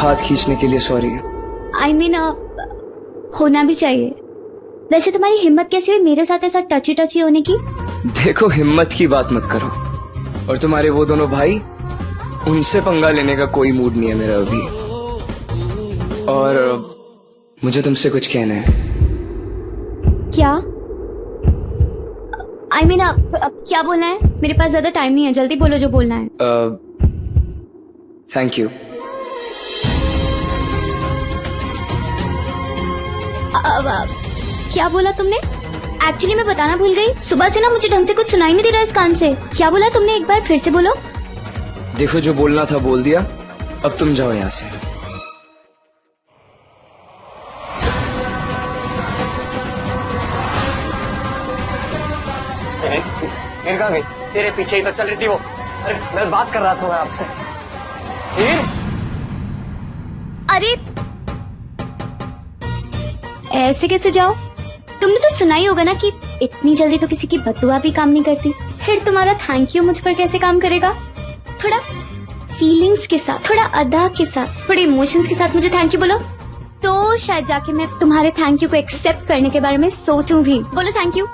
हाथ खींचने के लिए सॉरी। I mean, होना भी चाहिए। वैसे तुम्हारी हिम्मत कैसी हुई मेरे साथ ऐसा टची टची होने की? देखो हिम्मत की बात मत करो, और तुम्हारे वो दोनों भाई, उनसे पंगा लेने का कोई मूड नहीं है मेरा अभी। और मुझे तुमसे कुछ कहना है। क्या? I mean, अब क्या बोलना है? मेरे पास ज्यादा टाइम नहीं है, जल्दी बोलो जो बोलना है। Thank you. क्या बोला तुमने? एक्चुअली मैं बताना भूल गई, सुबह से ना मुझे ढंग से कुछ सुनाई नहीं दे रहा इस कान से। क्या बोला तुमने? एक बार फिर से बोलो। देखो जो बोलना था बोल दिया, अब तुम जाओ यहाँ से। हीर कहाँ गई? तेरे पीछे ही तो चल रही थी वो। अरे मैं बात कर रहा था मैं आपसे। हीर, अरे ऐसे कैसे जाओ? तुमने तो सुना ही होगा ना कि इतनी जल्दी तो किसी की बददुआ भी काम नहीं करती। फिर तुम्हारा थैंक यू मुझ पर कैसे काम करेगा? थोड़ा फीलिंग्स के साथ, थोड़ा अदा के साथ, थोड़े इमोशंस के साथ मुझे थैंक यू बोलो, तो शायद जाके मैं तुम्हारे थैंक यू को एक्सेप्ट करने के बारे में सोचूं भी। बोलो थैंक यू।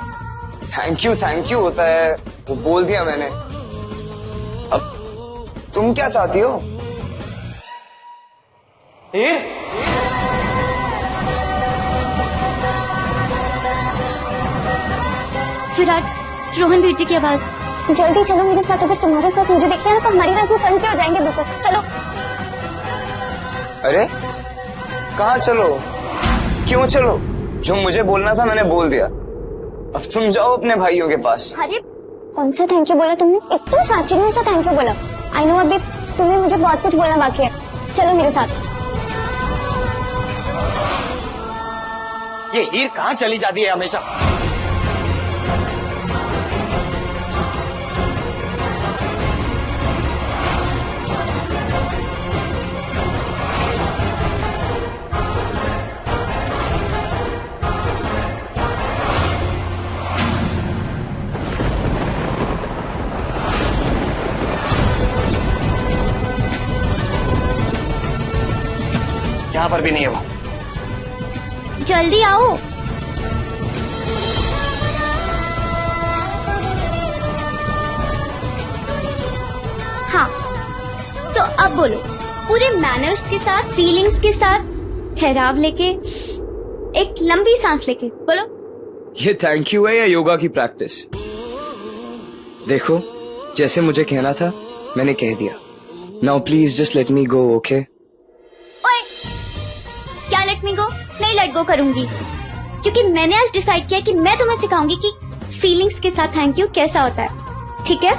थैंक यू होता है, वो बोल दिया मैंने। अब तुम क्या चाहती हो? हीर, विराट, रोहन वीर जी की आवाज। जल्दी चलो मेरे साथ, अगर तुम्हारे साथ मुझे देखिए ना तो हमारी लाइफ में कंटे हो जाएंगे बिल्कुल। चलो। अरे कहाँ चलो? क्यों चलो? जो मुझे बोलना था मैंने बोल दिया, अब तुम जाओ अपने भाइयों के पास। अरे कौन सा थैंक यू बोला तुमने? एक तो साचिन सा थैंक यू बोला। आई नो अभी तुम्हें मुझे बहुत कुछ बोलना बाकी है, चलो मेरे साथ। ये हीर कहाँ चली जाती है हमेशा? यहाँ पर भी नहीं है वो। जल्दी आओ। हाँ तो अब बोलो, पूरे मैनर्स के साथ, फीलिंग्स के साथ, ठहराव लेके, एक लंबी सांस लेके बोलो। ये थैंक यू है या योगा की प्रैक्टिस? देखो जैसे मुझे कहना था मैंने कह दिया। Now please just let me go, okay? ओए, क्या लेट मी गो? नहीं लेट गो करूंगी, क्योंकि मैंने आज डिसाइड किया कि मैं तुम्हें सिखाऊंगी कि फीलिंग्स के साथ थैंक यू कैसा होता है। ठीक है?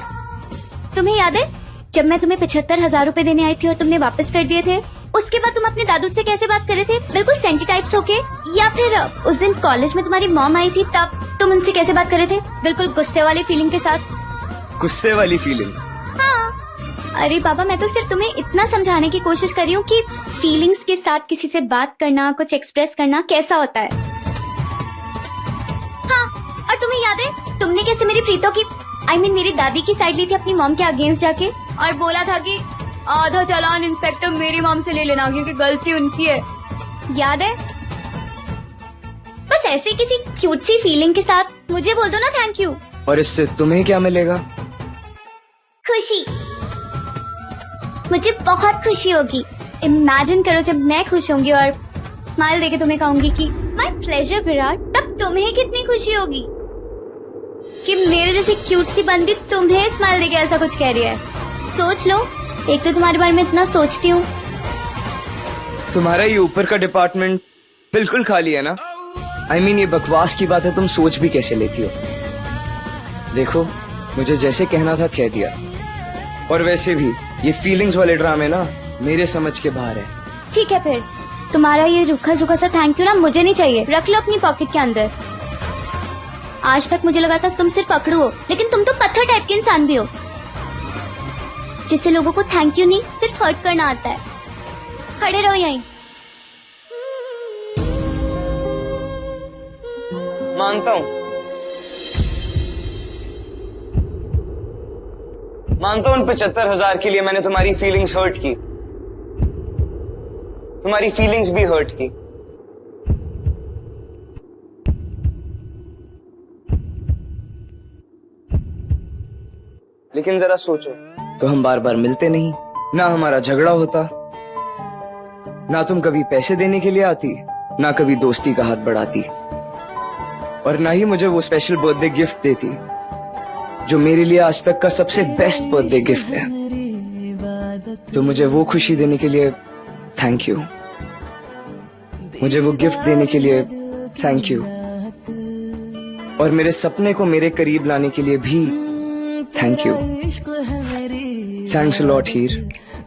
तुम्हें याद है जब मैं तुम्हें 75,000 रुपए देने आई थी और तुमने वापस कर दिए थे? उसके बाद तुम अपने दादू से कैसे बात कर रहे थे, बिल्कुल सेंटी टाइप्स होके? या फिर उस दिन कॉलेज में तुम्हारी मॉम आई थी तब तुम उनसे कैसे बात कर रहे थे, बिल्कुल गुस्से वाली फीलिंग के साथ? गुस्से वाली फीलिंग? हाँ। अरे बाबा, मैं तो सिर्फ तुम्हें इतना समझाने की कोशिश कर रही हूँ कि फीलिंग्स के साथ किसी से बात करना, कुछ एक्सप्रेस करना कैसा होता है। हाँ, और तुम्हें याद है तुमने कैसे मेरी प्रीतो की, मेरी दादी की साइड ली थी अपनी मॉम के अगेंस्ट जाके, और बोला था कि आधा चालान इंस्पेक्टर मेरी मॉम से ले लेना क्योंकि गलती उनकी है। याद है? बस ऐसे किसी क्यूट सी फीलिंग के साथ मुझे बोल दो ना थैंक यू। और इससे तुम्हें क्या मिलेगा? खुशी। मुझे बहुत खुशी होगी। इमेजिन करो जब मैं खुश होंगी और स्माइल देके तुम्हें कहूंगी कि माय प्लेजर विराट, तब तुम्हें कितनी खुशी होगी कि मेरे जैसी क्यूट सी बंदी तुम्हें स्माइल देके ऐसा कुछ कह रही है। सोच लो, एक तो तुम्हारे बारे में इतना सोचती हूँ। तुम्हारा ये ऊपर का डिपार्टमेंट बिल्कुल खाली है ना? ये बकवास की बात है, तुम सोच भी कैसे लेती हो? देखो मुझे जैसे कहना था कह दिया, और वैसे भी ये फीलिंग्स वाले ड्रामे ना मेरे समझ के बाहर है। ठीक है, फिर तुम्हारा ये रूखा सूखा सा थैंक यू ना मुझे नहीं चाहिए, रख लो अपनी पॉकेट के अंदर। आज तक मुझे लगा था तुम सिर्फ पकड़ू हो, लेकिन तुम तो पत्थर टाइप के इंसान भी हो, जिससे लोगों को थैंक यू नहीं सिर्फ हर्ट करना आता है। खड़े रहो यहीं। मानता हूँ उन 75,000 के लिए मैंने तुम्हारी फीलिंग्स हर्ट की, तुम्हारी फीलिंग्स भी हर्ट की। लेकिन जरा सोचो, तो हम बार बार मिलते नहीं, ना हमारा झगड़ा होता, ना तुम कभी पैसे देने के लिए आती, ना कभी दोस्ती का हाथ बढ़ाती, और ना ही मुझे वो स्पेशल बर्थडे गिफ्ट देती जो मेरे लिए आज तक का सबसे बेस्ट बर्थडे गिफ्ट है। तो मुझे वो खुशी देने के लिए थैंक यू, मुझे वो गिफ्ट देने के लिए थैंक यू, और मेरे सपने को मेरे करीब लाने के लिए भी thank you. Thanks a lot Heer.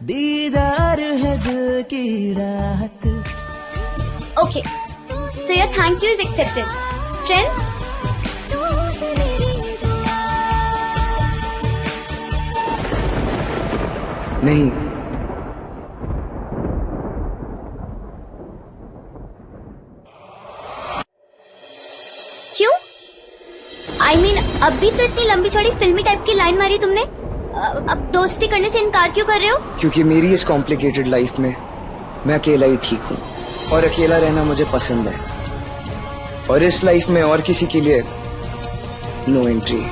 दीदार है दिल की रात। Okay, so your thank you is accepted. Friends? नहीं, क्यों? I mean, अब भी तो इतनी लंबी चौड़ी फिल्मी टाइप की लाइन मारी तुमने। अब दोस्ती करने से इनकार क्यों कर रहे हो? क्योंकि मेरी इस कॉम्प्लिकेटेड लाइफ में मैं अकेला ही ठीक हूँ, और अकेला रहना मुझे पसंद है, और इस लाइफ में और किसी के लिए नो एंट्री।